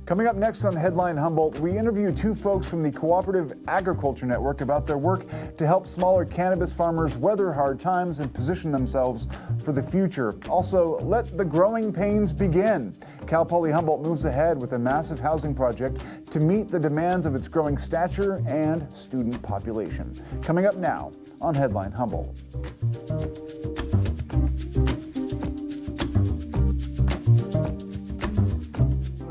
Coming up next on Headline Humboldt, we interview two folks from the Cooperative Agriculture Network about their work to help smaller cannabis farmers weather hard times and position themselves for the future. Also, let the growing pains begin. Poly Humboldt moves ahead with a massive housing project to meet the demands of its growing stature and student population. Coming up now on Headline Humboldt.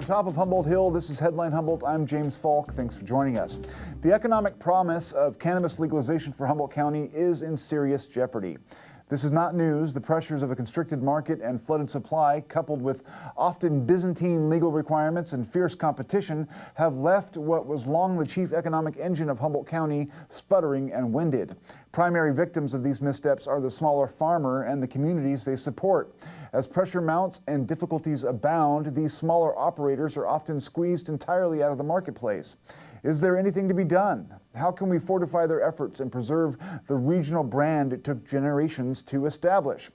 Top of Humboldt Hill, this is Headline Humboldt. I'm James Falk. Thanks for joining us. The economic promise of cannabis legalization for Humboldt County is in serious jeopardy. This is not news. The pressures of a constricted market and flooded supply, coupled with often Byzantine legal requirements and fierce competition, have left what was long the chief economic engine of Humboldt County sputtering and winded. Primary victims of these missteps are the smaller farmer and the communities they support. As pressure mounts and difficulties abound, these smaller operators are often squeezed entirely out of the marketplace. Is there anything to be done? How can we fortify their efforts and preserve the regional brand it took generations to establish?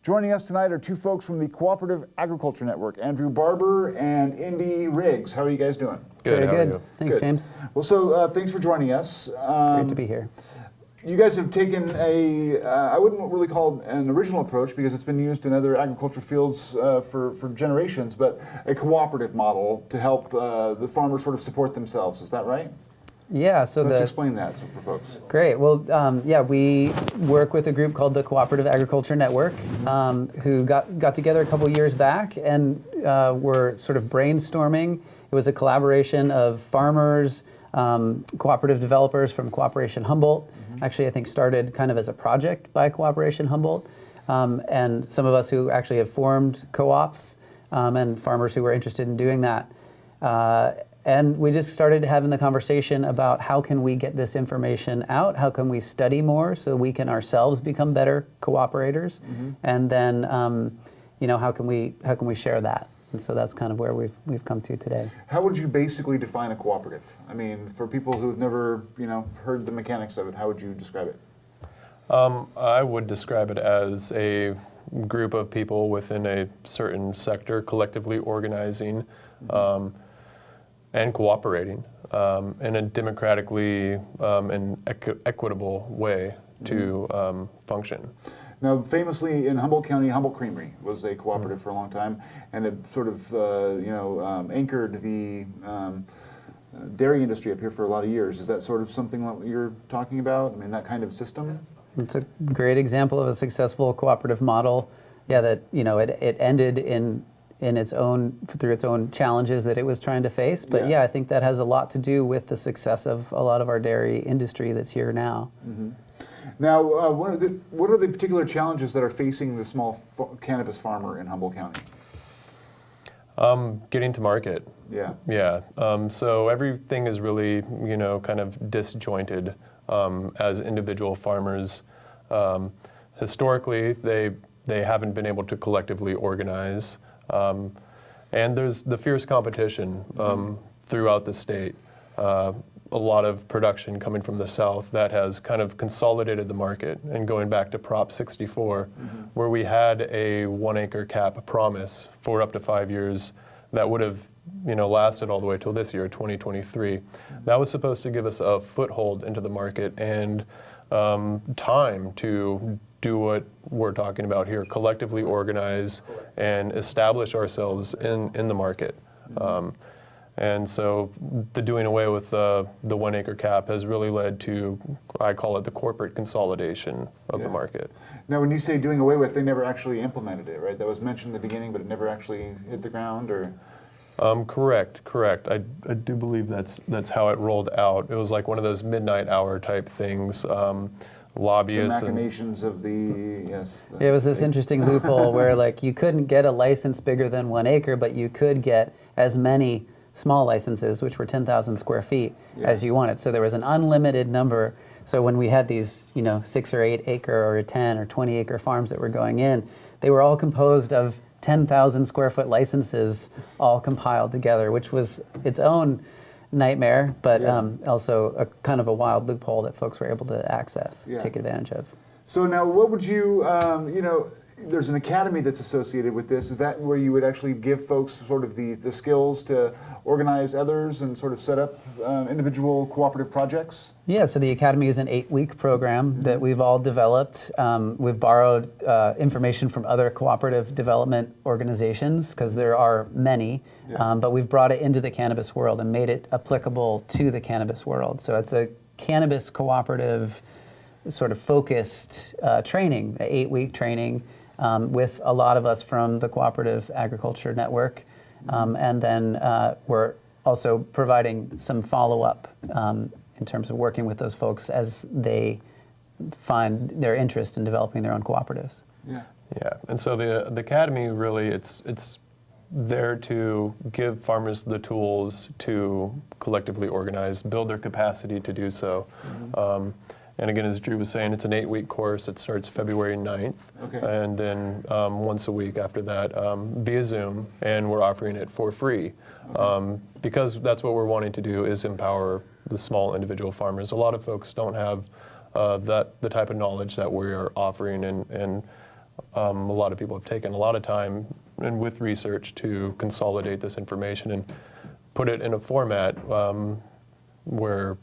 Joining us tonight are two folks from the Cooperative Agriculture Network, Andrew Barber and Indy Riggs. How are you guys doing? Good. Very How good. are you? Thanks, Good. James. Well, so thanks for joining us. Great to be here. You guys have taken I wouldn't really call it an original approach because it's been used in other agriculture fields for generations, but a cooperative model to help the farmers sort of support themselves. Is that right? Yeah, so Let's explain that for folks. Great. Well, we work with a group called the Cooperative Agriculture Network, who got together a couple years back and were sort of brainstorming. It was a collaboration of farmers, cooperative developers from Cooperation Humboldt. Actually, I think started kind of as a project by Cooperation Humboldt, and some of us who actually have formed co-ops and farmers who were interested in doing that. And we just started having the conversation about how can we get this information out? How can we study more so we can ourselves become better cooperators? And then, how can we share that? And so that's kind of where we've come to today. How would you basically define a cooperative? I mean, for people who've never, heard the mechanics of it, how would you describe it? I would describe it as a group of people within a certain sector collectively organizing and cooperating in a democratically and equitable way to function. Now, famously in Humboldt County, Humboldt Creamery was a cooperative for a long time, and it sort of, anchored the dairy industry up here for a lot of years. Is that sort of something that you're talking about? I mean, that kind of system? It's a great example of a successful cooperative model. Yeah, that it ended in its own through its own challenges that it was trying to face. But I think that has a lot to do with the success of a lot of our dairy industry that's here now. Now, what are the particular challenges that are facing the small cannabis farmer in Humboldt County? Getting to market. Yeah. So everything is really, kind of disjointed as individual farmers. Historically, they haven't been able to collectively organize. And there's the fierce competition throughout the state. A lot of production coming from the south that has kind of consolidated the market. And going back to Prop 64, where we had a 1 acre cap promise for up to 5 years that would have lasted all the way till this year, 2023. That was supposed to give us a foothold into the market and time to do what we're talking about here, collectively organize and establish ourselves in the market. And so the doing away with the 1 acre cap has really led to, I call it the corporate consolidation of the market. Now, when you say doing away with, they never actually implemented it, right? That was mentioned in the beginning, but it never actually hit the ground, or? Correct. I do believe that's how it rolled out. It was like one of those midnight hour type things. Lobbyists. The machinations of the, It was this interesting loophole where you couldn't get a license bigger than 1 acre, but you could get as many small licenses, which were 10,000 square feet, as you wanted. So there was an unlimited number. So when we had these, 6 or 8 acre or 10 or 20 acre farms that were going in, they were all composed of 10,000 square foot licenses all compiled together, which was its own nightmare, but also a kind of a wild loophole that folks were able to access, take advantage of. So now what would you, there's an academy that's associated with this. Is that where you would actually give folks sort of the skills to organize others and sort of set up individual cooperative projects? Yeah, so the Academy is an 8-week program that we've all developed. We've borrowed information from other cooperative development organizations, because there are many, but we've brought it into the cannabis world and made it applicable to the cannabis world. So it's a cannabis cooperative sort of focused training, an 8-week training with a lot of us from the Cooperative Agriculture Network. And then we're also providing some follow-up in terms of working with those folks as they find their interest in developing their own cooperatives. Yeah, and so the Academy really, it's there to give farmers the tools to collectively organize, build their capacity to do so. And again, as Drew was saying, it's an 8-week course. It starts February 9th, and then once a week after that via Zoom, and we're offering it for free because that's what we're wanting to do, is empower the small individual farmers. A lot of folks don't have the type of knowledge that we are offering, and a lot of people have taken a lot of time and with research to consolidate this information and put it in a format where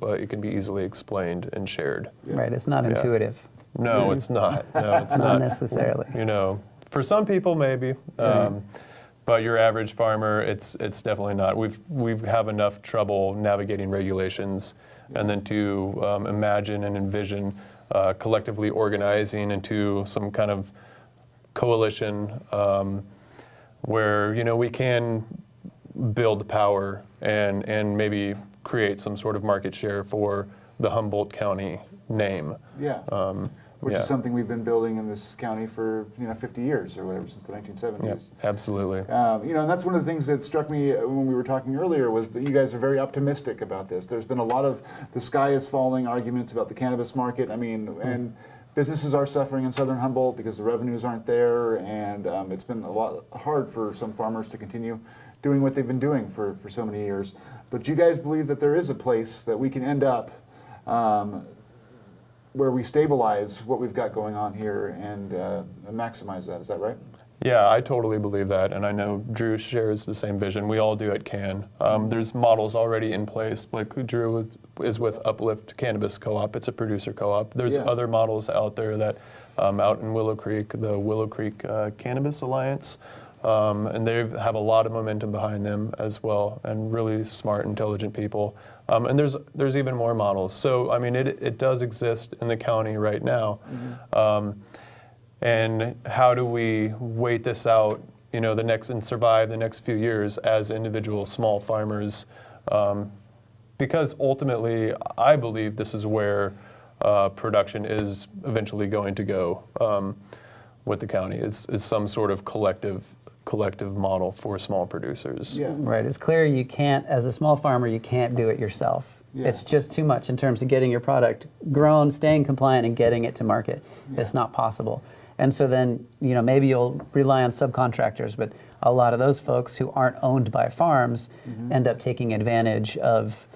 it can be easily explained and shared. Right, it's not intuitive. No, it's not. No, it's not necessarily. You know, for some people maybe, but your average farmer, it's definitely not. We have enough trouble navigating regulations, and then to imagine and envision collectively organizing into some kind of coalition where, you know, we can build power and maybe create some sort of market share for the Humboldt County name. Which is something we've been building in this county for 50 years or whatever, since the 1970s. Yeah, absolutely. And that's one of the things that struck me when we were talking earlier, was that you guys are very optimistic about this. There's been a lot of the sky is falling arguments about the cannabis market. I mean, and businesses are suffering in southern Humboldt because the revenues aren't there, and it's been a lot hard for some farmers to continue doing what they've been doing for so many years. But you guys believe that there is a place that we can end up where we stabilize what we've got going on here and maximize that. Is that right? Yeah, I totally believe that, and I know Drew shares the same vision. We all do at CAN. There's models already in place, like Drew is with Uplift Cannabis Co-op. It's a producer co-op. There's other models out there that, out in Willow Creek, the Willow Creek Cannabis Alliance, and they have a lot of momentum behind them as well, and really smart, intelligent people. And there's even more models. So, I mean, it does exist in the county right now. And how do we wait this out, and survive the next few years as individual small farmers? Because ultimately, I believe this is where production is eventually going to go with the county. It's some sort of collective model for small producers. Yeah. Right. It's clear you can't, as a small farmer, you can't do it yourself. Yeah. It's just too much in terms of getting your product grown, staying compliant, and getting it to market. Yeah. It's not possible. And so then, maybe you'll rely on subcontractors, but a lot of those folks who aren't owned by farms end up taking advantage of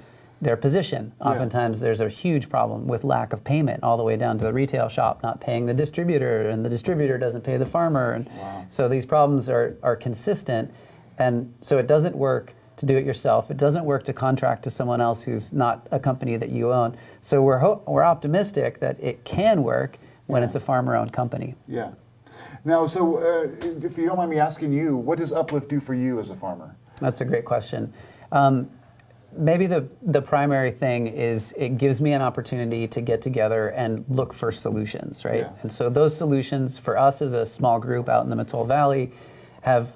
their position. Oftentimes there's a huge problem with lack of payment, all the way down to the retail shop not paying the distributor, and the distributor doesn't pay the farmer. And so these problems are consistent, and so it doesn't work to do it yourself. It doesn't work to contract to someone else who's not a company that you own. So we're optimistic that it can work when it's a farmer-owned company. Yeah. Now, so if you don't mind me asking you, what does Uplift do for you as a farmer? That's a great question. Maybe the primary thing is it gives me an opportunity to get together and look for solutions, right? Yeah. And so those solutions for us as a small group out in the Mattole Valley have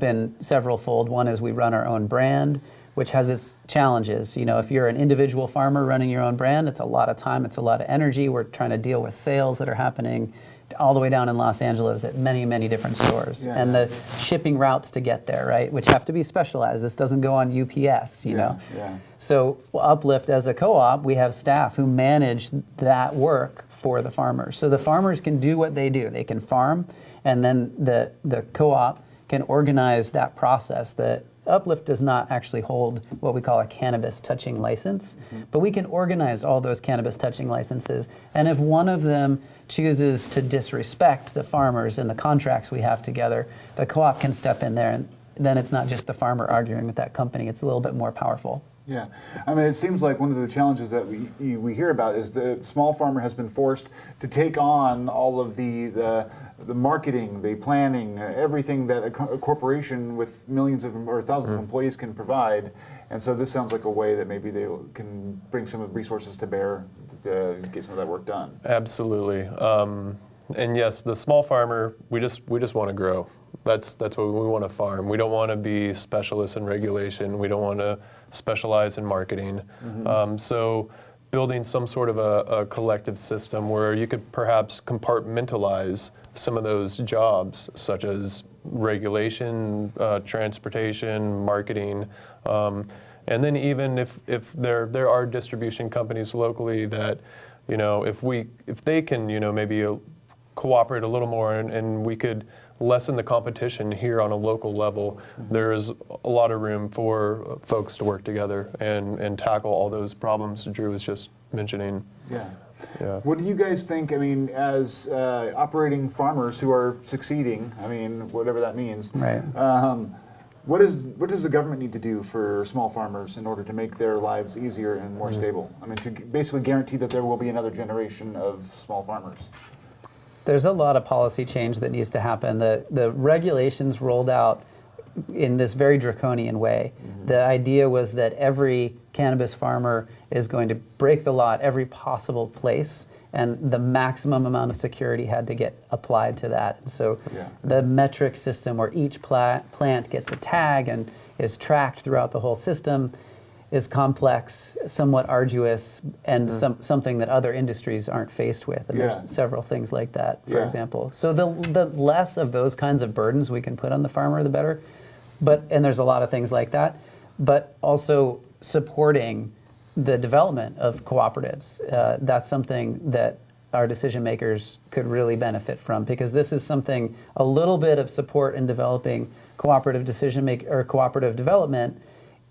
been several-fold. One is we run our own brand, which has its challenges. If you're an individual farmer running your own brand, it's a lot of time, it's a lot of energy. We're trying to deal with sales that are happening all the way down in Los Angeles at many, many different stores. Yeah. And the shipping routes to get there, right, which have to be specialized. This doesn't go on UPS, you know. Yeah. So Uplift, as a co-op, we have staff who manage that work for the farmers. So the farmers can do what they do. They can farm, and then the co-op can organize that process, the Uplift does not actually hold what we call a cannabis touching license, but we can organize all those cannabis touching licenses. And if one of them chooses to disrespect the farmers and the contracts we have together, the co-op can step in there, and then it's not just the farmer arguing with that company. It's a little bit more powerful. Yeah, I mean, it seems like one of the challenges that we hear about is the small farmer has been forced to take on all of the marketing, the planning, everything that a corporation with millions of or thousands of employees can provide. And so this sounds like a way that maybe they can bring some of the resources to bear to get some of that work done. Absolutely. And yes, the small farmer, we just want to grow. That's what we want to farm. We don't want to be specialists in regulation. We don't want to specialize in marketing. So building some sort of a collective system where you could perhaps compartmentalize some of those jobs, such as regulation, transportation, marketing, and then even if there are distribution companies locally that, if they can, maybe cooperate a little more and we could lessen the competition here on a local level, there's a lot of room for folks to work together and tackle all those problems Drew was just mentioning. Yeah. Yeah. What do you guys think, I mean, as operating farmers who are succeeding, I mean, whatever that means, Right. What does the government need to do for small farmers in order to make their lives easier and more stable? I mean, to basically guarantee that there will be another generation of small farmers. There's a lot of policy change that needs to happen. The regulations rolled out in this very draconian way. The idea was that every cannabis farmer is going to break the law at every possible place, and the maximum amount of security had to get applied to that. And so the metric system where each plant gets a tag and is tracked throughout the whole system is complex, somewhat arduous, and something that other industries aren't faced with. And there's several things like that, for example. So the less of those kinds of burdens we can put on the farmer, the better. And there's a lot of things like that, but also supporting the development of cooperatives. That's something that our decision makers could really benefit from, because this is something, a little bit of support in developing cooperative cooperative development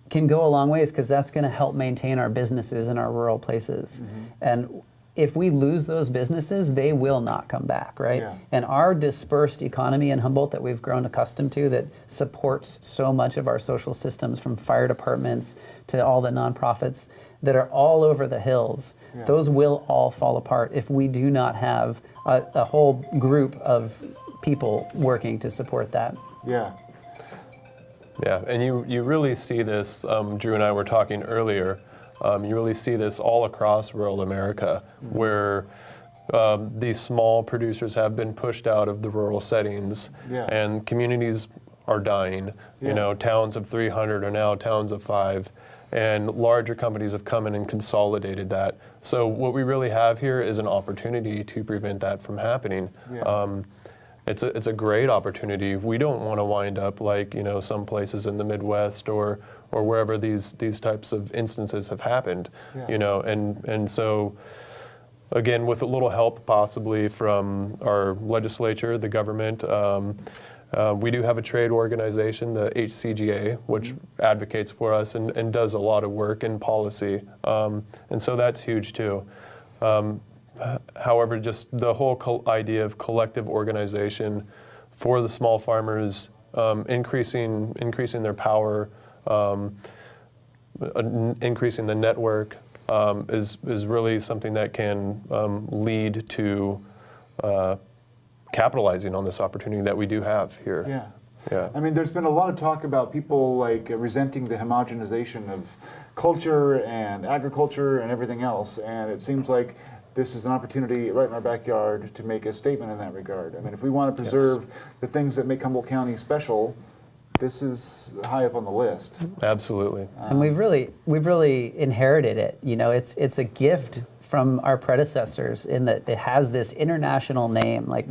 can go a long ways, because that's going to help maintain our businesses in our rural places. And if we lose those businesses, they will not come back, right? And our dispersed economy in Humboldt that we've grown accustomed to, that supports so much of our social systems, from fire departments to all the nonprofits that are all over the hills, those will all fall apart if we do not have a whole group of people working to support that. Yeah, and you really see this, Drew and I were talking earlier, you really see this all across rural America, where these small producers have been pushed out of the rural settings, and communities are dying. Towns of 300 are now towns of 5, and larger companies have come in and consolidated that. So what we really have here is an opportunity to prevent that from happening. It's a great opportunity. We don't want to wind up like some places in the Midwest or wherever these types of instances have happened. And so again, with a little help possibly from our legislature, the government, we do have a trade organization, the HCGA, which advocates for us and does a lot of work in policy, and so that's huge too. However, just the whole idea of collective organization for the small farmers, increasing their power, increasing the network, is really something that can lead to capitalizing on this opportunity that we do have here. I mean, there's been a lot of talk about people like resenting the homogenization of culture and agriculture and everything else, and it seems like this is an opportunity right in our backyard to make a statement in that regard. I mean, if we want to preserve the things that make Humboldt County special, this is high up on the list. Absolutely. And we've really inherited it. It's a gift from our predecessors in that it has this international name. Like,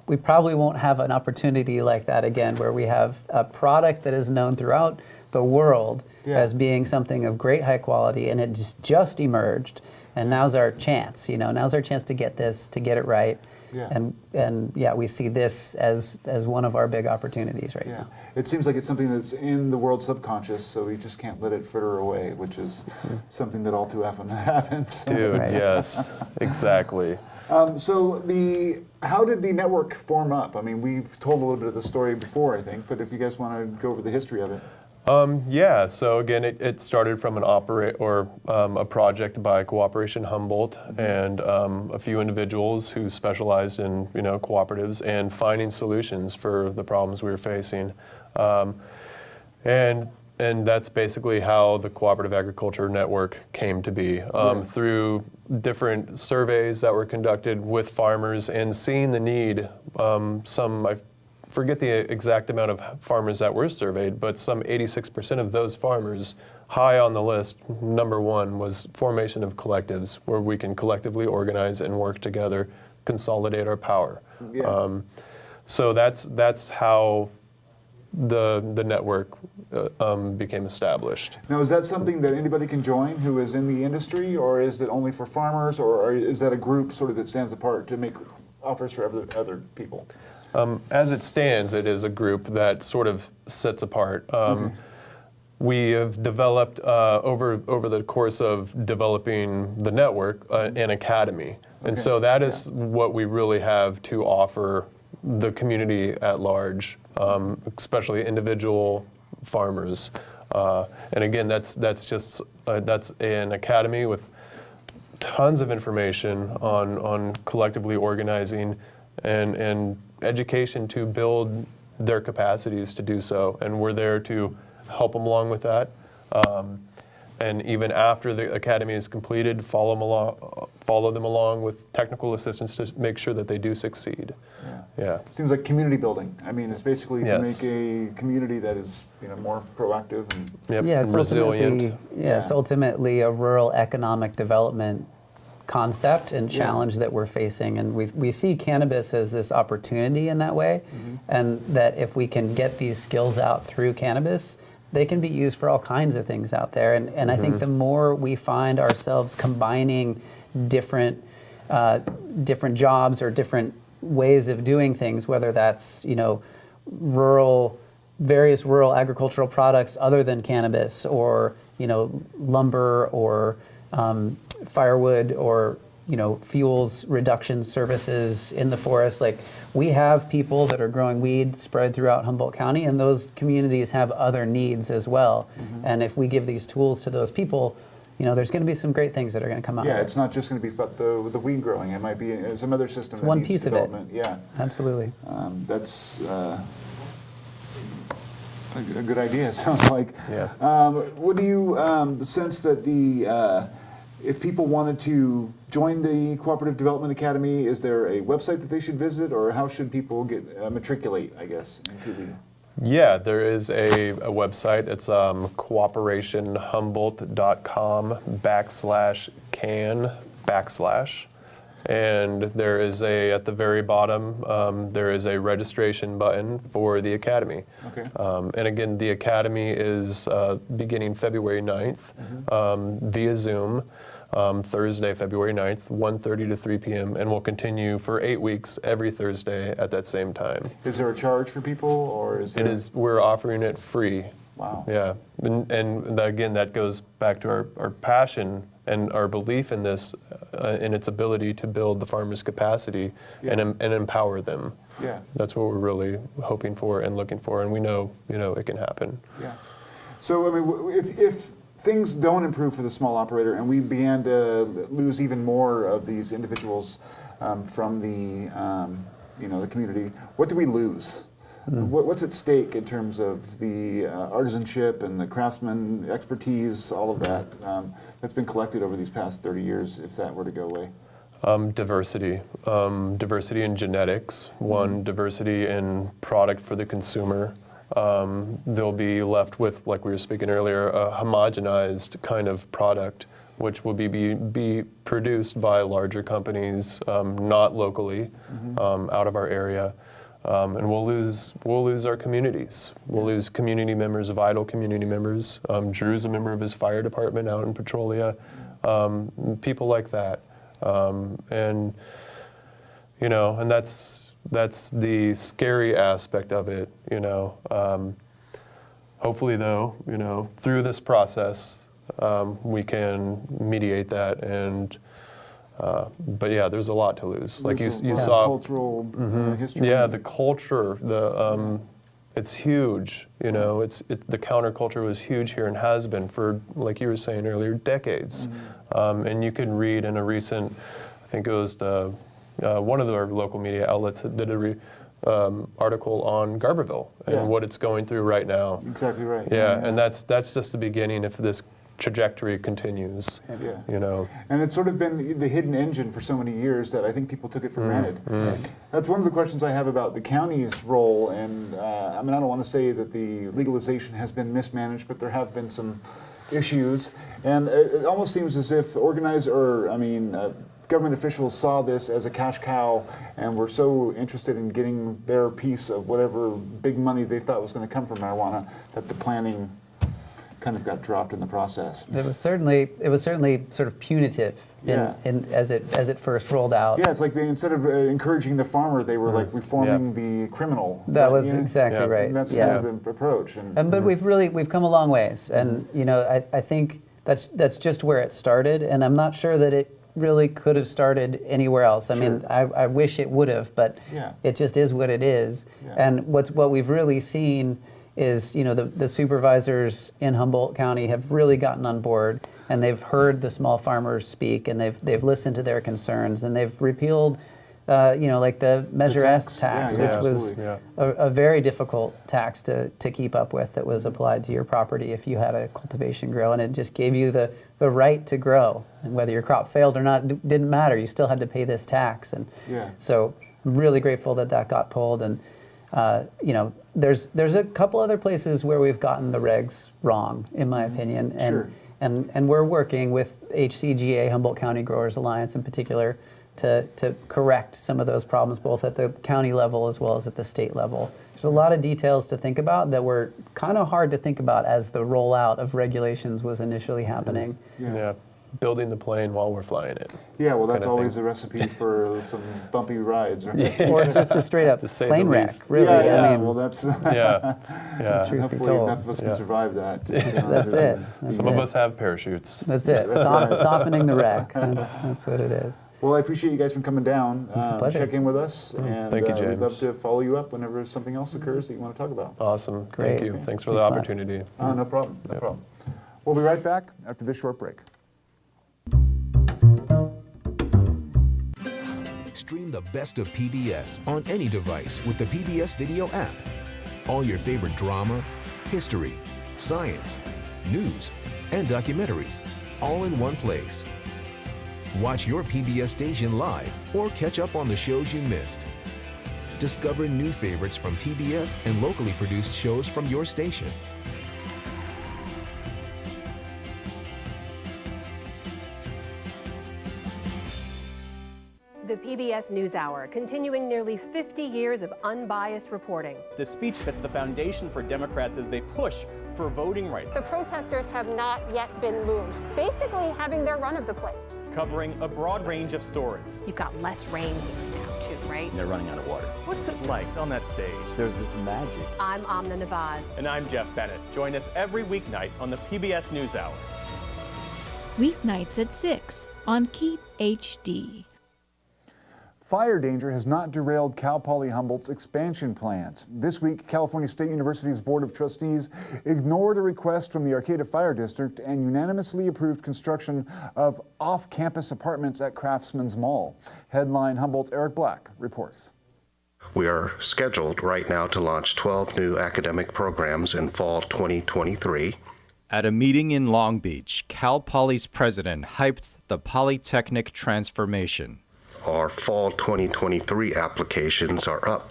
we probably won't have an opportunity like that again, where we have a product that is known throughout the world as being something of great high quality, and it just emerged. And now's our chance, now's our chance to get it right. Yeah. And yeah, we see this as one of our big opportunities right now. It seems like it's something that's in the world's subconscious, so we just can't let it fritter away, which is something that all too often happens. Dude, yes, exactly. So how did the network form up? I mean, we've told a little bit of the story before, I think, but if you guys want to go over the history of it. Yeah, so again, it started from a project by Cooperation Humboldt and a few individuals who specialized in cooperatives and finding solutions for the problems we were facing, and that's basically how the Cooperative Agriculture Network came to be, through different surveys that were conducted with farmers and seeing the need. I forget the exact amount of farmers that were surveyed, but some 86% of those farmers, high on the list, number one was formation of collectives where we can collectively organize and work together, consolidate our power. Yeah. So that's how the network became established. Now, is that something that anybody can join who is in the industry, or is it only for farmers, or is that a group sort of that stands apart to make offers for other people? As it stands, it is a group that sort of sits apart. We have developed, over the course of developing the network, an academy. And so that is what we really have to offer the community at large, especially individual farmers. And again, that's an academy with tons of information on collectively organizing and education to build their capacities to do so, and we're there to help them along with that. And even after the academy is completed, follow them along with technical assistance to make sure that they do succeed. Yeah. Seems like community building. I mean, it's basically to make a community that is more proactive and it's resilient. It's ultimately a rural economic development concept and challenge that we're facing, and we see cannabis as this opportunity in that way, and that if we can get these skills out through cannabis, they can be used for all kinds of things out there. And I think the more we find ourselves combining different jobs or different ways of doing things, whether that's various rural agricultural products other than cannabis, or lumber, or firewood, or fuels reduction services in the forest. Like, we have people that are growing weed spread throughout Humboldt County, and those communities have other needs as well. And if we give these tools to those people, there's going to be some great things that are going to come out. Yeah, it's not just going to be about the weed growing. It might be some other system. It's one piece of it. Yeah, absolutely. That's a good idea. It sounds like. Yeah. What do you sense that if people wanted to join the Cooperative Development Academy, is there a website that they should visit, or how should people matriculate, I guess, into the... Yeah, there is a website. It's cooperationhumboldt.com/can/. And there is at the very bottom, there is a registration button for the Academy. Okay. And again, the Academy is beginning February 9th via Zoom, Thursday, February 9th, 1:30 to 3 p.m., and will continue for 8 weeks every Thursday at that same time. Is there a charge for people, or is there... We're offering it free. Wow. Yeah, and again, that goes back to our passion and our belief in this, in its ability to build the farmers' capacity and empower them. Yeah. That's what we're really hoping for and looking for, and we know it can happen. Yeah. So I mean, if things don't improve for the small operator, and we began to lose even more of these individuals from the the community, what do we lose? What's at stake in terms of the artisanship and the craftsman expertise, all of that that's been collected over these past 30 years, if that were to go away? Diversity. Diversity in genetics, diversity in product for the consumer. They'll be left with, like we were speaking earlier, a homogenized kind of product, which will be produced by larger companies, not locally, out of our area. And we'll lose our communities. We'll lose community members, vital community members. Drew's a member of his fire department out in Petrolia. People like that. And And that's the scary aspect of it, Hopefully, though, through this process, we can mediate that. But yeah, there's a lot to lose. Like you saw, cultural history. Yeah, the culture, it's huge. The counterculture was huge here and has been for, like you were saying earlier, decades. And you can read in a recent, I think it was one of our local media outlets that did a article on Garberville and what it's going through right now. Exactly right. Yeah, and that's just the beginning if this trajectory continues. And it's sort of been the hidden engine for so many years that I think people took it for granted. That's one of the questions I have about the county's role, and I don't want to say that the legalization has been mismanaged, but there have been some issues, and it almost seems as if government officials saw this as a cash cow and were so interested in getting their piece of whatever big money they thought was going to come from marijuana that the planning kind of got dropped in the process. It was certainly sort of punitive as it first rolled out. Yeah, it's like they, instead of encouraging the farmer, they were like reforming the criminal. That was exactly right. And that's kind of the approach. But we've come a long ways, and I think that's just where it started, and I'm not sure that it really could have started anywhere else. I mean, I wish it would have, but it just is what it is. And what we've really seen is, the supervisors in Humboldt County have really gotten on board, and they've heard the small farmers speak, and they've listened to their concerns, and they've repealed, like the Measure S tax, which was a very difficult tax to keep up with, that was applied to your property if you had a cultivation grow, and it just gave you the right to grow, and whether your crop failed or not didn't matter. You still had to pay this tax, and so I'm really grateful that got pulled. And there's a couple other places where we've gotten the regs wrong, in my opinion, and we're working with HCGA, Humboldt County Growers Alliance in particular, to correct some of those problems, both at the county level as well as at the state level. There's a lot of details to think about that were kind of hard to think about as the rollout of regulations was initially happening. Yeah. Building the plane while we're flying it. Yeah, well, that's always a recipe for some bumpy rides, right? Or just a straight up plane wreck, really. Well, that's truth be hopefully told. enough of us can survive that. That's it. Some of us have parachutes. That's it. Softening the wreck. That's what it is. Well, I appreciate you guys from coming down, It's a pleasure. check in with us, and Thank you, James. we'd love to follow you up whenever something else occurs that you want to talk about. Awesome. Great. Thank you. Thanks for the Thanks a lot. opportunity. No problem. No problem. We'll be right back after this short break. Stream the best of PBS on any device with the PBS Video app. All your favorite drama, history, science, news, and documentaries, all in one place. Watch your PBS station live or catch up on the shows you missed. Discover new favorites from PBS and locally produced shows from your station. The PBS NewsHour, continuing nearly 50 years of unbiased reporting. The speech sets the foundation for Democrats as they push for voting rights. The protesters have not yet been moved, basically having their run of the plate. Covering a broad range of stories. You've got less rain here now, too, right? They're running out of water. What's it like on that stage? There's this magic. I'm Amna Nawaz. And I'm Jeff Bennett. Join us every weeknight on the PBS NewsHour. Weeknights at 6 on Keep HD. Fire danger has not derailed Cal Poly Humboldt's expansion plans. This week, California State University's Board of Trustees ignored a request from the Arcata Fire District and unanimously approved construction of off-campus apartments at Craftsman's Mall. Headline Humboldt's Eric Black reports. We are scheduled right now to launch 12 new academic programs in fall 2023. At a meeting in Long Beach, Cal Poly's president hyped the Polytechnic transformation. Our fall 2023 applications are up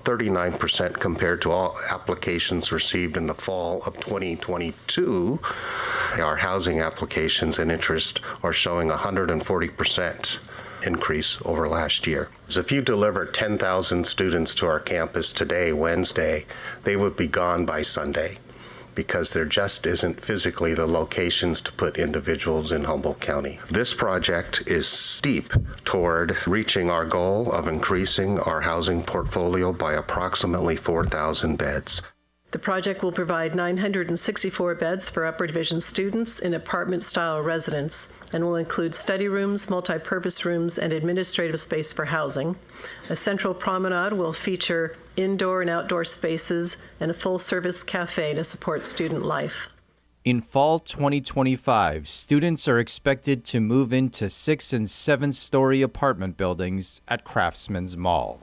39% compared to all applications received in the fall of 2022. Our housing applications and interest are showing 140% increase over last year. So if you deliver 10,000 students to our campus today, Wednesday, they would be gone by Sunday. because there just isn't physically the locations to put individuals in Humboldt County. This project is steep toward reaching our goal of increasing our housing portfolio by approximately 4,000 beds. The project will provide 964 beds for upper division students in apartment-style residence and will include study rooms, multi-purpose rooms, and administrative space for housing. A central promenade will feature indoor and outdoor spaces and a full-service cafe to support student life. In fall 2025, students are expected to move into 6- and 7-story apartment buildings at Craftsman's Mall.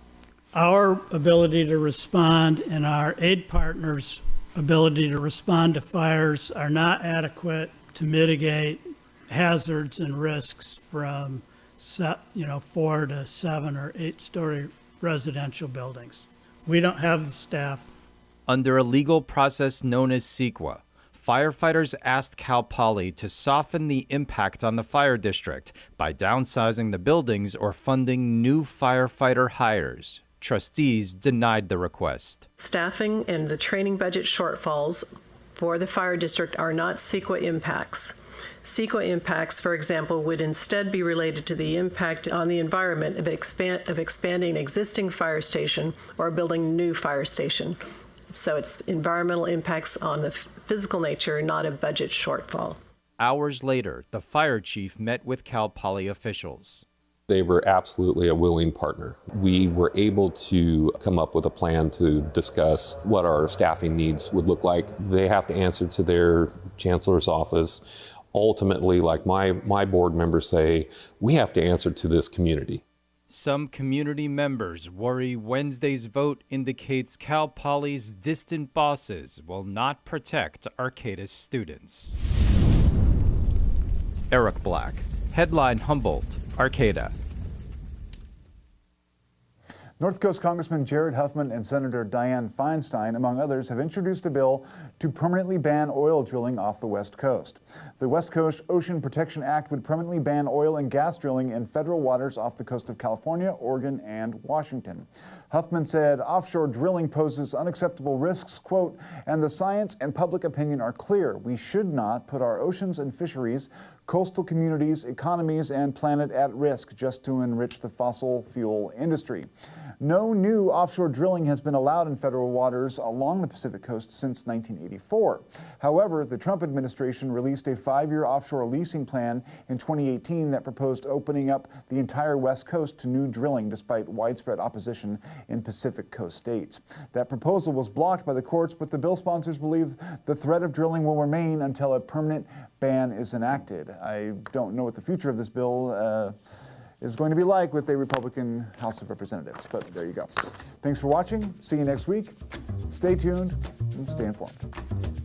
Our ability to respond and our aid partners' ability to respond to fires are not adequate to mitigate hazards and risks from 4 to 7 or 8-story residential buildings. We don't have the staff. Under a legal process known as CEQA, firefighters asked Cal Poly to soften the impact on the fire district by downsizing the buildings or funding new firefighter hires. Trustees denied the request. Staffing and the training budget shortfalls for the fire district are not CEQA impacts. CEQA impacts, for example, would instead be related to the impact on the environment of expanding an existing fire station or building a new fire station. So it's environmental impacts on the physical nature, not a budget shortfall. Hours later, the fire chief met with Cal Poly officials. They were absolutely a willing partner. We were able to come up with a plan to discuss what our staffing needs would look like. They have to answer to their chancellor's office. Ultimately, like my board members say, we have to answer to this community. Some community members worry Wednesday's vote indicates Cal Poly's distant bosses will not protect Arcata's students. Eric Black, Headline Humboldt, Arcata. North Coast Congressman Jared Huffman and Senator Dianne Feinstein, among others, have introduced a bill to permanently ban oil drilling off the West Coast. The West Coast Ocean Protection Act would permanently ban oil and gas drilling in federal waters off the coast of California, Oregon, and Washington. Huffman said offshore drilling poses unacceptable risks, quote, and the science and public opinion are clear. We should not put our oceans and fisheries, coastal communities, economies, and planet at risk just to enrich the fossil fuel industry. No new offshore drilling has been allowed in federal waters along the Pacific coast since 1984. However, the Trump administration released a 5-year offshore leasing plan in 2018 that proposed opening up the entire West Coast to new drilling despite widespread opposition in Pacific coast states. That proposal was blocked by the courts, but the bill sponsors believe the threat of drilling will remain until a permanent ban is enacted. I don't know what the future of this bill is going to be like with a Republican House of Representatives, but there you go. Thanks for watching. See you next week. Stay tuned and stay informed.